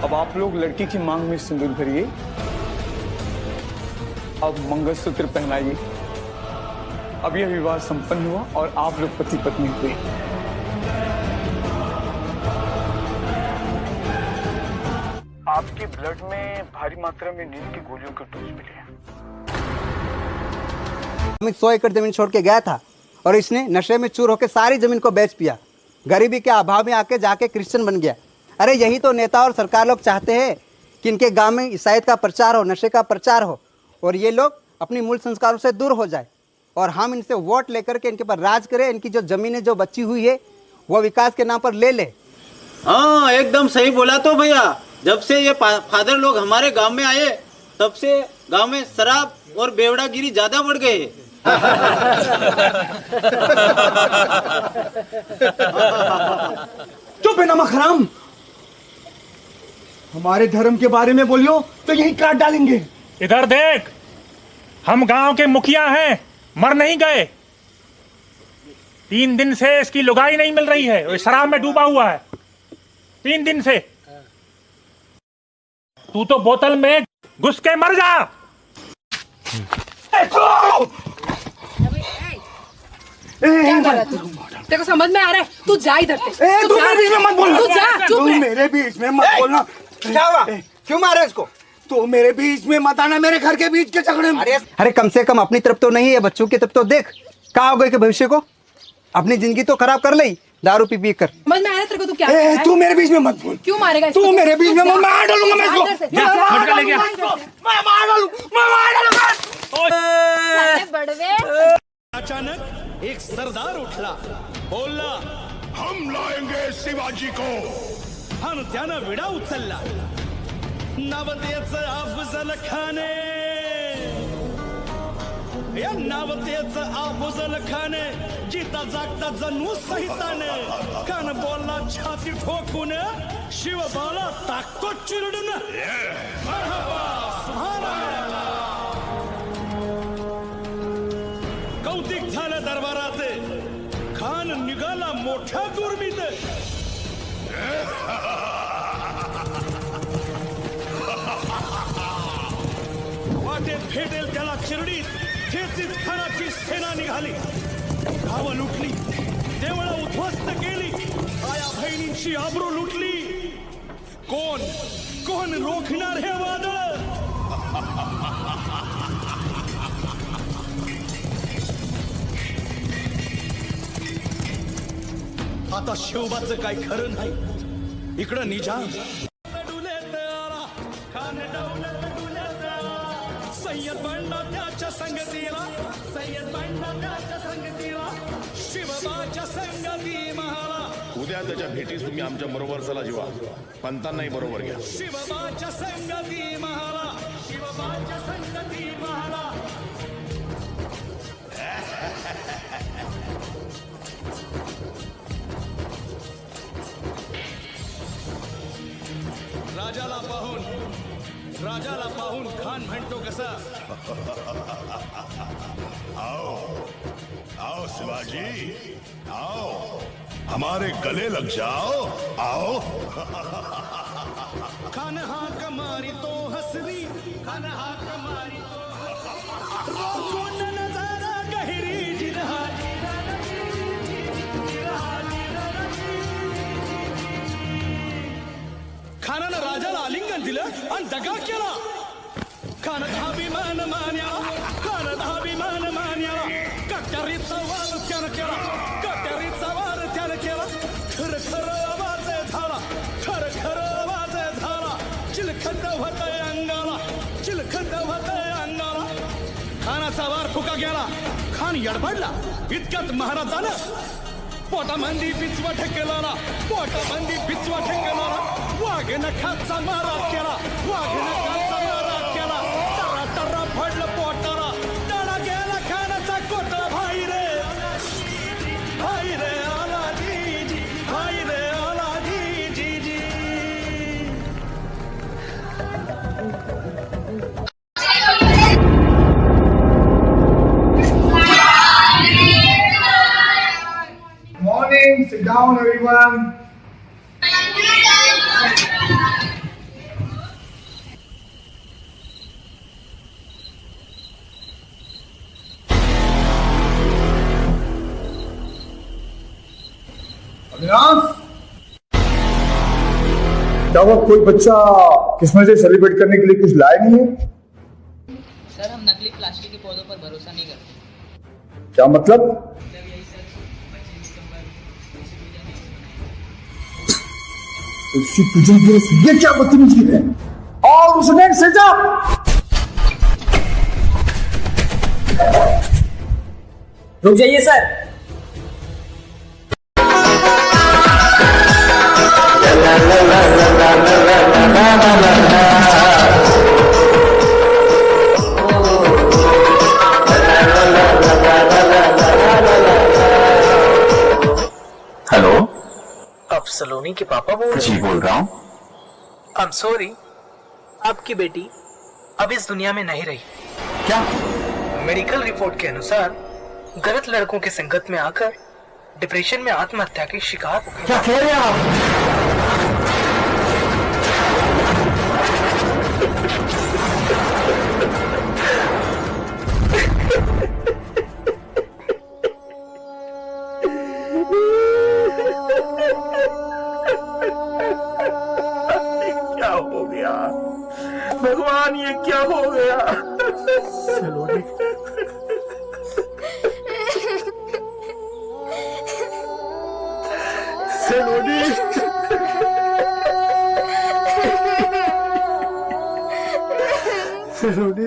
अब आप लोग लड़की की मांग में सिंदूर भरिए, अब मंगलसूत्र पहनाइए। अब यह विवाह संपन्न हुआ और आप लोग पति पत्नी हुए। आपके ब्लड में भारी मात्रा में नींद की गोलियों के डोज मिले हैं। 100 एकड़ जमीन छोड़ के गया था और इसने नशे में चूर होकर सारी जमीन को बेच पिया। गरीबी के अभाव में आके जाके क्रिश्चियन बन गया। अरे यही तो नेता और सरकार लोग चाहते हैं कि इनके गांव में ईसाईयत का प्रचार हो, नशे का प्रचार हो और ये लोग अपनी मूल संस्कारों से दूर हो जाए और हम इनसे वोट लेकर के इनके पर राज करें। इनकी जो जमीनें जो बची हुई है वो विकास के नाम पर ले ले। हाँ, एकदम सही बोला तो भैया। जब से ये फादर लोग हमारे गांव में आए तब से गांव में शराब और बेवड़ागिरी ज्यादा बढ़ गए। चुप है नमक हराम। हमारे धर्म के बारे में बोलियो तो यही काट डालेंगे। इधर देख, हम गांव के मुखिया हैं, मर नहीं गए। 3 दिन से इसकी लुगाई नहीं मिल रही है, शराब में डूबा हुआ है 3 दिन से। तू तो बोतल में घुस के मर जा। तेरे को समझ में आ रहा है? तू जा इधर से। तू मेरे बीच में मत बोलना। तू जा, चुप तू रह। मेरे बीच में मत बोलना। क्या हुआ? क्यों मारे इसको? तो मेरे बीच में मत आना, मेरे घर के बीच के झगड़े में। अरे कम से कम अपनी तरफ तो नहीं है, बच्चों की तरफ तो देख। क्या हो गए कि भविष्य को अपनी जिंदगी तो खराब कर ली दारू पी कर। समझ में आ रहा है तेरे को? तू क्या कर रहा है? तू मेरे बीच में मत बोल। क्यों मारेगा इसको? तू मेरे बीच में, मैं मार डालूंगा मैं इसको। मैं मार डालूंगा। साले बड़वे। अचानक एक सरदार उठला, बोलला, हम लाएंगे शिवाजी को। आणि त्यानं विडा उचलला, नावतेचं अफजल खाने, या नावतेचं अफजल खाने, जिता जागता जणू सहिताने, खान बोलला छाती ठोकून, शिवबाला टाकतो चिरडून। मरहबा, सुभानअल्लाह। कौतिक झालं दरबारात, खान निघाला मोठ्या दुर्मीत। वाटेत भेटेल त्याला चिरडीत खेचीत खानाची सेना निघाली। गावं लुटली, देवळं उद्ध्वस्त केली, आया बहिणींची आबरू लुटली। कोण कोण रोखणार हे वादळ? आता शिवबाचं काय खरं नाही। इकडं निजाम डुलेत आला, खान डौलत डुलेत आला। सय्यद बंडा त्याच्या संगतीला, सय्यद बंडा त्याच्या संगतीला, शिवबाच्या संगती महाला। उद्या त्याच्या भेटीस तुम्ही आमच्या बरोबर चला जीवा, पंतांनाही बरोबर घ्या। शिवबाच्या संगती महाला, शिवबाच्या संगती महाला। राजाला पाहून खान म्हणतो कसा, आओ आओ शिवाजी, आओ हमारे गले लग जाओ, आओ। खान हाक मारी तो हसरी, खान हाक मारी तो रोकून नजारा गहिरी जिरहा। खानानं राजाला आलिंगन दिलं आणि दगा केला। खान अभिमान मान्याला, खान अभिमान मान्याला, कट्यारीचा वार त्यानं केला, कट्यारीचा वार त्यानं केला। खर खर आवाज झाला, खर खर आवाज झाला, चिलखत होतय अंगाला, चिलखत होतय अंगाला। खानाचा वार फुका गेला, खान यडबडला। इतक्यात महाराजानं पोटामंदी बिचवा ठेकेला, पोटामंदी बिचवा ठेकेला। वाघ नखाचा मारा केला, वाघ नखाचा मारा केला। टरा टरा फडलं पोटाला, टळा गेला खानाचा कोटला। भाई रे आला जी जी, भाई रे आला जी जी जी। Morning, sit down everyone. क्या वो कोई बच्चा क्रिसमस डे सेलिब्रेट करने के लिए कुछ लाया नहीं है? सर हम नकली प्लास्टिक के पौधों पर भरोसा नहीं करते। क्या मतलब? उसकी पूजन के ये क्या बदतमीजी है? और उसने सजा रुक जाइए सर। हेलो, आप सलोनी के पापा बोल रहे हैं? जी बोल रहा हूँ। आई एम सॉरी, आपकी बेटी अब इस दुनिया में नहीं रही। क्या? मेडिकल रिपोर्ट के अनुसार गलत लड़कों के संगत में आकर डिप्रेशन में आत्महत्या के शिकार हो गई। क्या कह रहे हैं आप? क्या हो गया भगवान, ये क्या हो गया? सलोनी सलोनी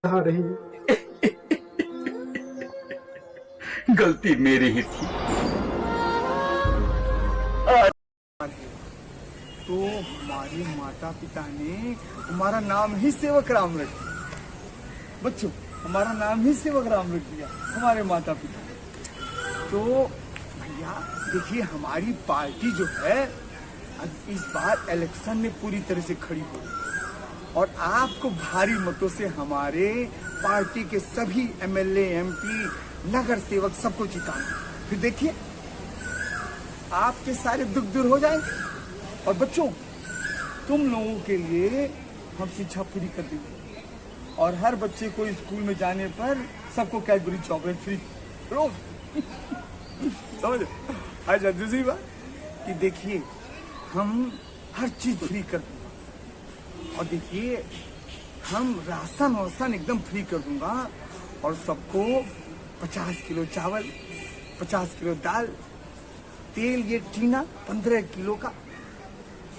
आ रही है। गलती मेरी ही थी। तो हमारे माता पिता ने हमारा नाम ही सेवक राम रख दिया। बच्चों, हमारा नाम ही सेवक राम रख दिया हमारे माता पिता ने। तो भैया देखिए, हमारी पार्टी जो है इस बार इलेक्शन में पूरी तरह से खड़ी हो और आपको भारी मतों से हमारे पार्टी के सभी एमएलए, एमपी, नगर सेवक सबको जिताना। फिर देखिए आपके सारे दुख दूर हो जाएंगे। और बच्चों, तुम लोगों के लिए हम शिक्षा फ्री कर देंगे और हर बच्चे को स्कूल में जाने पर सबको कैडबरी चॉकलेट फ्री रोज। समझ आज दूसरी बात कि देखिए, हम हर चीज फ्री कर देंगे। और देखिए, हम राशन वासन एकदम फ्री कर दूंगा और सबको 50 किलो चावल, 50 किलो दाल, तेल, ये टीना 15 किलो का,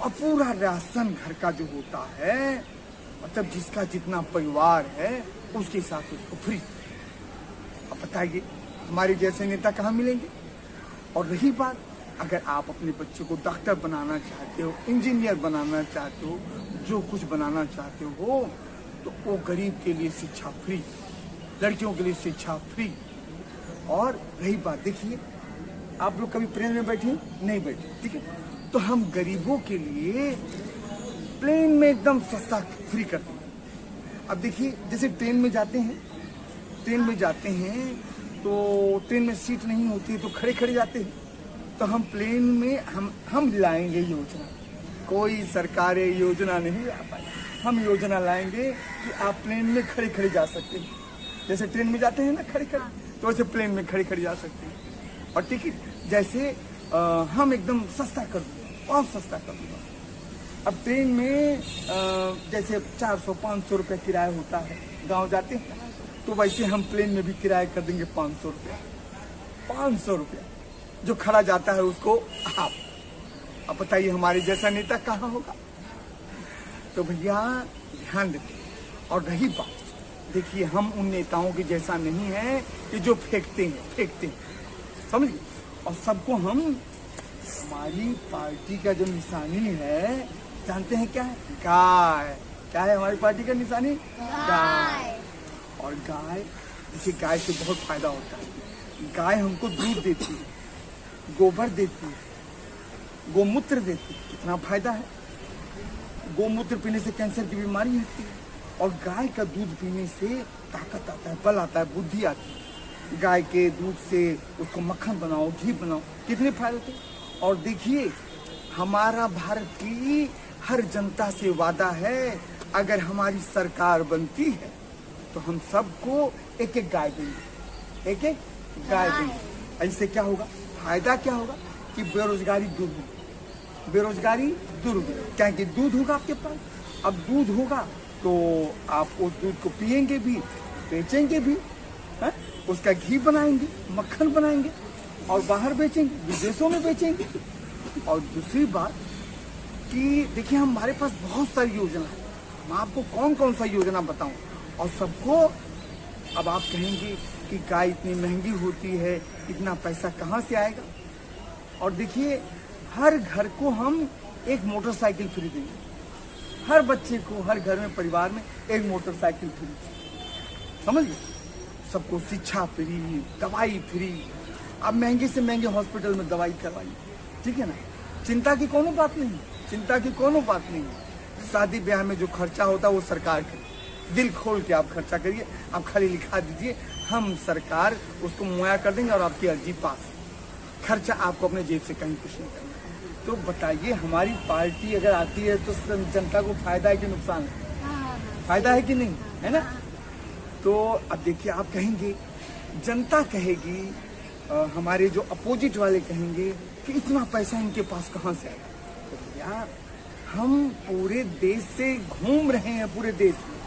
और पूरा राशन घर का जो होता है, मतलब जिसका जितना परिवार है उसके हिसाब से उसको फ्री। अब बताइए हमारे जैसे नेता कहाँ मिलेंगे? और रही बात, अगर आप अपने बच्चे को डॉक्टर बनाना चाहते हो, इंजीनियर बनाना चाहते हो, जो कुछ बनाना चाहते हो, तो वो गरीब के लिए शिक्षा फ्री, लड़कियों के लिए शिक्षा फ्री। और रही बात, देखिए आप लोग कभी प्लेन में बैठे नहीं बैठे, ठीक है? तो हम गरीबों के लिए प्लेन में एकदम सस्ता फ्री करते हैं। अब देखिए, जैसे ट्रेन में जाते हैं तो ट्रेन में सीट नहीं होती है तो खड़े खड़े जाते हैं। तो हम प्लेन में हम लाएंगे योजना, कोई सरकारी योजना नहीं आ पाई, हम योजना लाएंगे कि आप प्लेन में खड़े खड़े जा सकते हैं। जैसे ट्रेन में जाते हैं ना खड़े खड़े, तो वैसे प्लेन में खड़े खड़े जा सकते हैं। और टिकट जैसे हम एकदम सस्ता कर दूंगा, बहुत सस्ता कर दूंगा। अब ट्रेन में जैसे 400-500 रुपये किराया होता है, गांव जाते हैं, तो वैसे हम प्लेन में भी किराया कर देंगे 500 रुपया। 500 रुपया जो खड़ा जाता है उसको आप। अब बताइए हमारे जैसा नेता कहाँ होगा? तो भैया ध्यान रखिए। और रही बात, देखिए हम उन नेताओं के जैसा नहीं है कि जो फेंकते हैं, समझ गए? और सबको हम, हमारी पार्टी का जो निशानी है जानते हैं क्या है? गाय। क्या है हमारी पार्टी का निशानी? गाय। और गाय, देखिए गाय से बहुत फायदा होता है। गाय हमको दूध देती है, गोबर देती है, गोमूत्र देती है, कितना फायदा है। गोमूत्र पीने से कैंसर की बीमारी हटती है और गाय का दूध पीने से ताकत आता है, बल आता है, बुद्धि आती है। गाय के दूध से उसको मक्खन बनाओ, घी बनाओ, कितने फायदे थे। और देखिए हमारा भारत की हर जनता से वादा है, अगर हमारी सरकार बनती है तो हम सबको एक एक गाय देंगे, एक एक गाय देंगे। ऐसे क्या होगा, फायदा क्या होगा कि बेरोजगारी दूर होगी, बेरोजगारी दूर होगी। क्या कि दूध होगा आपके पास, अब दूध होगा तो आप उस दूध को पिएंगे भी, बेचेंगे भी, है? उसका घी बनाएंगे, मक्खन बनाएंगे और बाहर बेचेंगे, विदेशों में बेचेंगे। और दूसरी बात कि देखिए हमारे पास बहुत सारी योजना है, मैं आपको कौन कौन सा योजना बताऊं। और सबको अब आप कहेंगे कि गाय इतनी महंगी होती है, इतना पैसा कहाँ से आएगा। और देखिए हर घर को हम एक मोटरसाइकिल फ्री देंगे, हर बच्चे को, हर घर में, परिवार में एक मोटरसाइकिल फ्री, समझिए। सबको शिक्षा फ्री, दवाई फ्री, अब महंगे से महंगे हॉस्पिटल में दवाई करवाइए, ठीक है ना। चिंता की कोनो बात नहीं, चिंता की कोनो बात नहीं। शादी ब्याह में जो खर्चा होता है वो सरकार करे, दिल खोल के आप खर्चा करिए, आप खाली लिखा दीजिए, हम सरकार उसको मुहैया कर देंगे और आपकी अर्जी पास। खर्चा आपको अपने जेब से कहीं कुछ नहीं करना। तो बताइए हमारी पार्टी अगर आती है तो जनता को फायदा है कि नुकसान है? फायदा है कि नहीं, है ना। तो अब देखिए आप कहेंगे, जनता कहेगी, हमारे जो अपोजिट वाले कहेंगे कि इतना पैसा इनके पास कहाँ से आएगा। तो यार हम पूरे देश से घूम रहे हैं, पूरे देश में,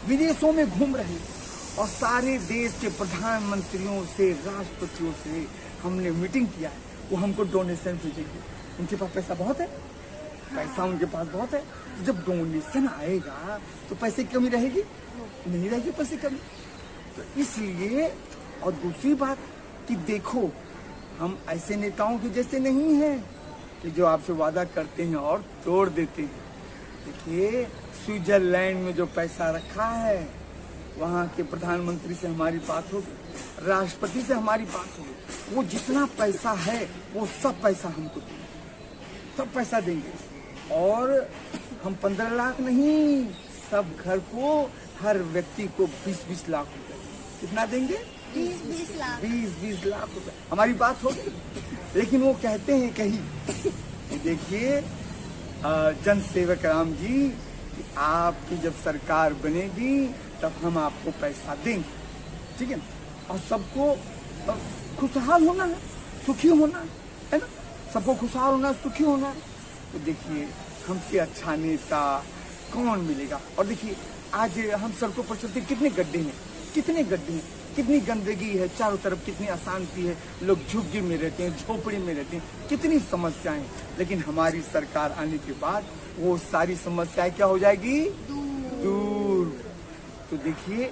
विदेशों में घूम रहे हैं और सारे देश के प्रधानमंत्रियों से, राष्ट्रपतियों से हमने मीटिंग किया है, वो हमको डोनेशन भेजेंगे। उनके पास पैसा बहुत है, पैसा उनके पास बहुत है। जब डोनेशन आएगा तो पैसे की कमी रहेगी नहीं, रहेगी पैसे कमी। तो इसलिए, और दूसरी बात कि देखो हम ऐसे नेताओं के जैसे नहीं हैं कि जो आपसे वादा करते हैं और तोड़ देते हैं। देखिए स्विट्जरलैंड में जो पैसा रखा है, वहाँ के प्रधानमंत्री से हमारी बात होगी, राष्ट्रपति से हमारी बात होगी, वो जितना पैसा है वो सब पैसा हमको देंगे, सब पैसा देंगे। और हम 15 लाख नहीं, सब घर को, हर व्यक्ति को 20-20 लाख रुपए, कितना देंगे? 20-20 लाख रुपए। हमारी बात होगी। लेकिन वो कहते हैं कहीं कि देखिए जन सेवक राम जी, आपकी जब सरकार बनेगी तब हम आपको पैसा देंगे, ठीक है ना। और सबको खुशहाल होना है, सुखी होना है ना, सबको खुशहाल होना, सुखी होना है। तो देखिए हमसे अच्छा नेता कौन मिलेगा। और देखिए आज हम सड़कों पर चलते कितने गड्ढे हैं, कितने गड्ढे हैं, कितनी गंदगी है चारों तरफ, कितनी अशांति है, लोग झुग्गी में रहते हैं, झोपड़ी में रहते हैं, कितनी समस्याएं। लेकिन हमारी सरकार आने के बाद वो सारी समस्याएं क्या हो जाएगी? दूर। तो देखिए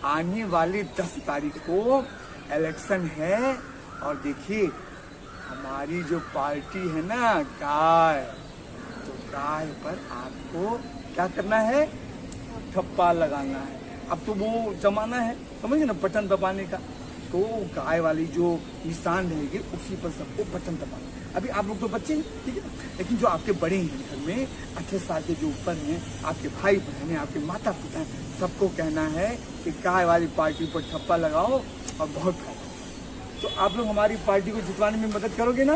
आने वाले 10 तारीख को इलेक्शन है और देखिए हमारी जो पार्टी है ना, गाय, तो गाय पर आपको क्या करना है? ठप्पा लगाना है। अब तो वो जमाना है, समझिए ना, बटन दबाने का। तो गाय वाली जो निशान रहेगी उसी पर सबको बटन दबाना। अभी आप लोग तो बच्चे हैं, ठीक है, लेकिन जो आपके बड़े हैं घर में, 18 साल के जो ऊपर हैं, आपके भाई बहन हैं, आपके माता पिता हैं, सबको कहना है कि गाय वाली पार्टी पर ठप्पा लगाओ और बहुत फायदा। तो आप लोग हमारी पार्टी को जितवाने में मदद करोगे ना?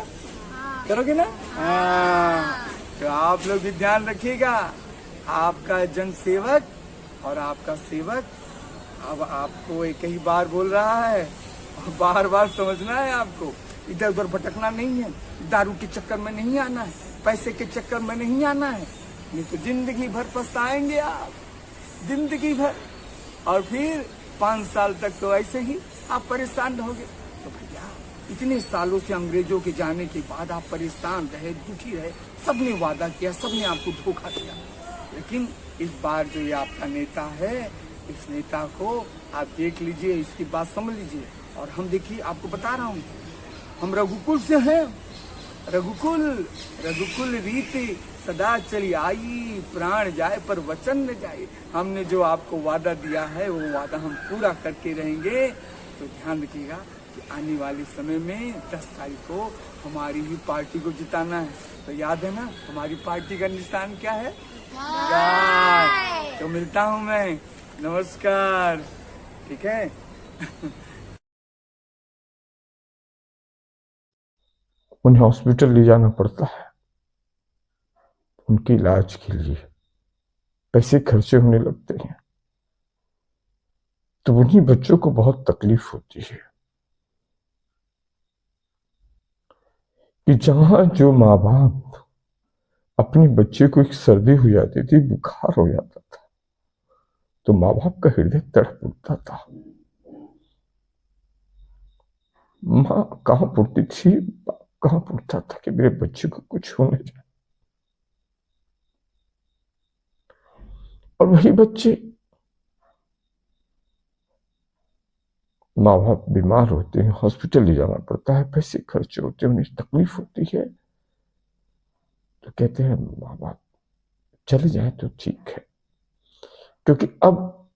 करोगे ना? हाँ। तो आप लोग भी ध्यान रखिएगा, आपका जन सेवक और आपका सेवक अब आपको एक ही बार बोल रहा है और बार बार समझना है आपको। इधर उधर भटकना नहीं है, दारू के चक्कर में नहीं आना है, पैसे के चक्कर में नहीं आना है, नहीं तो जिंदगी भर पछताएंगे आप, जिंदगी भर। और फिर 5 साल तक तो ऐसे ही आप परेशान रहोगे। तो भैया इतने सालों से अंग्रेजों के जाने के बाद आप परेशान रहे, दुखी रहे, सबने वादा किया, सबने आपको धोखा दिया। लेकिन इस बार जो ये आपका नेता है, इस नेता को आप देख लीजिए, इसकी बात समझ लीजिए। और हम देखिए, आपको बता रहा हूँ, हम रघुकुल से हैं, रघुकुल रीति सदा चली आई, प्राण जाए पर वचन न जाए। हमने जो आपको वादा दिया है वो वादा हम पूरा करके रहेंगे। तो ध्यान रखिएगा कि आने वाले समय में 10 तारीख को हमारी ही पार्टी को जिताना है। तो याद है ना, हमारी पार्टी का निशान क्या है? गाय। तो मिलता हूँ मैं, नमस्कार, ठीक है। उन्हें हॉस्पिटल ले जाना पड़ता है, उनके इलाज के लिए पैसे खर्चे होने लगते हैं, तो उन्हीं बच्चों को बहुत तकलीफ होती है कि जहां जो माँ बाप अपने बच्चे को एक सर्दी हो जाती थी, बुखार हो जाता था, तो माँ बाप का हृदय तड़प उठता था। माँ कहाँ पुड़ती थी, बाप कहाँ पुड़ता था कि मेरे बच्चे को कुछ हो न जाए। और वही बच्चे, माँ बाप बीमार होते हैं, हॉस्पिटल ले जाना पड़ता है, पैसे खर्चे होते हैं, उन्हें तकलीफ होती है, तो कहते हैं माँ बाप चले जाए तो ठीक है, क्योंकि अब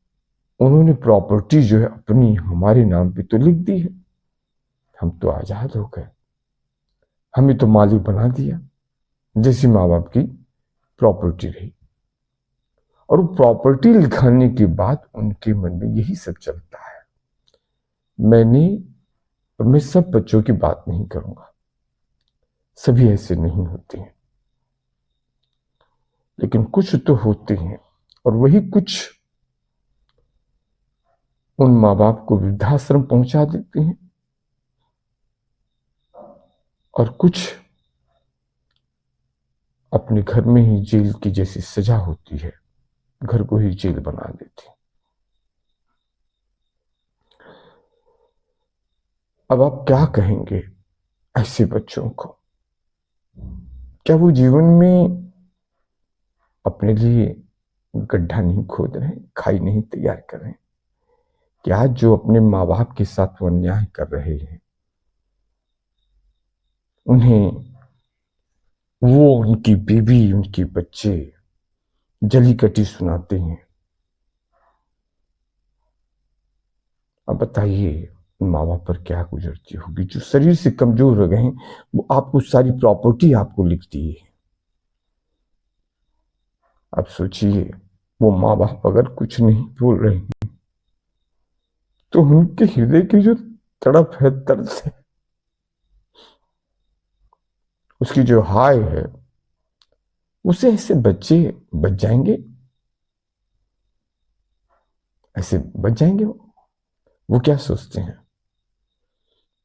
उन्होंने प्रॉपर्टी जो है अपनी हमारे नाम पे तो लिख दी है, हम तो आजाद हो गए, हमें तो मालिक बना दिया, जैसी माँ बाप की प्रॉपर्टी रही। और वो प्रॉपर्टी लिखाने के बाद उनके मन में यही सब चलता है। मैं सब बच्चों की बात नहीं करूंगा, सभी ऐसे नहीं होते हैं, लेकिन कुछ तो होते हैं, और वही कुछ उन माँ बाप को वृद्धाश्रम पहुंचा देते हैं, और कुछ अपने घर में ही जेल की जैसी सजा होती है, घर को ही जेल बना देते हैं। अब आप क्या कहेंगे ऐसे बच्चों को? क्या वो जीवन में अपने लिए गड्ढा नहीं खोद रहे, खाई नहीं तैयार कर रहे? क्या जो अपने माँ बाप के साथ वो अन्याय कर रहे हैं, उन्हें वो उनकी बीवी, उनके बच्चे जली कटी सुनाते हैं? अब बताइए माँ बाप पर क्या गुजरती होगी, जो शरीर से कमजोर हो गए हैं, वो आपको सारी प्रॉपर्टी आपको लिखती है। अब सोचिए वो माँ बाप अगर कुछ नहीं बोल रहे हैं, तो उनके हृदय की जो तड़प है, दर्द है, उसकी जो हाय है, उसे ऐसे बच्चे बच जाएंगे, ऐसे बच जाएंगे। वो क्या सोचते हैं?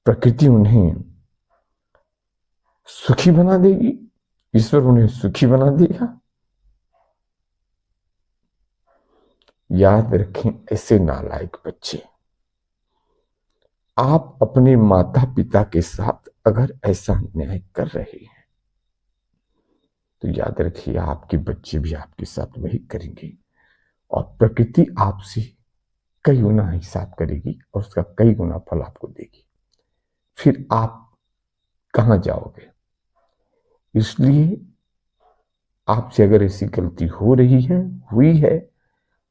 प्रकृति उन्हें सुखी बना देगी, ईश्वर उन्हें सुखी बना देगा। याद रखें ऐसे नालायक बच्चे, आप अपने माता पिता के साथ अगर ऐसा अन्याय कर रहे हैं, तो याद रखिए आपके बच्चे भी आपके साथ वही करेंगे, और प्रकृति आपसे कई गुना हिसाब करेगी और उसका कई गुना फल आपको देगी। फिर आप कहां जाओगे? इसलिए आपसे अगर ऐसी गलती हो रही है, हुई है,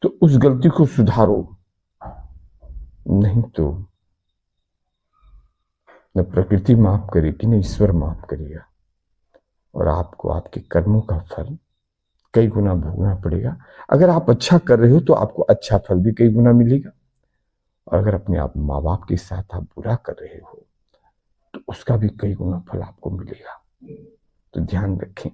तो उस गलती को सुधारो, नहीं तो न प्रकृति माफ करेगी, न ईश्वर माफ करेगा, और आपको आपके कर्मों का फल कई गुना भोगना पड़ेगा। अगर आप अच्छा कर रहे हो तो आपको अच्छा फल भी कई गुना मिलेगा, और अगर अपने आप माँ बाप के साथ आप बुरा कर रहे हो तो उसका भी कई गुना फल आपको मिलेगा। तो ध्यान रखें।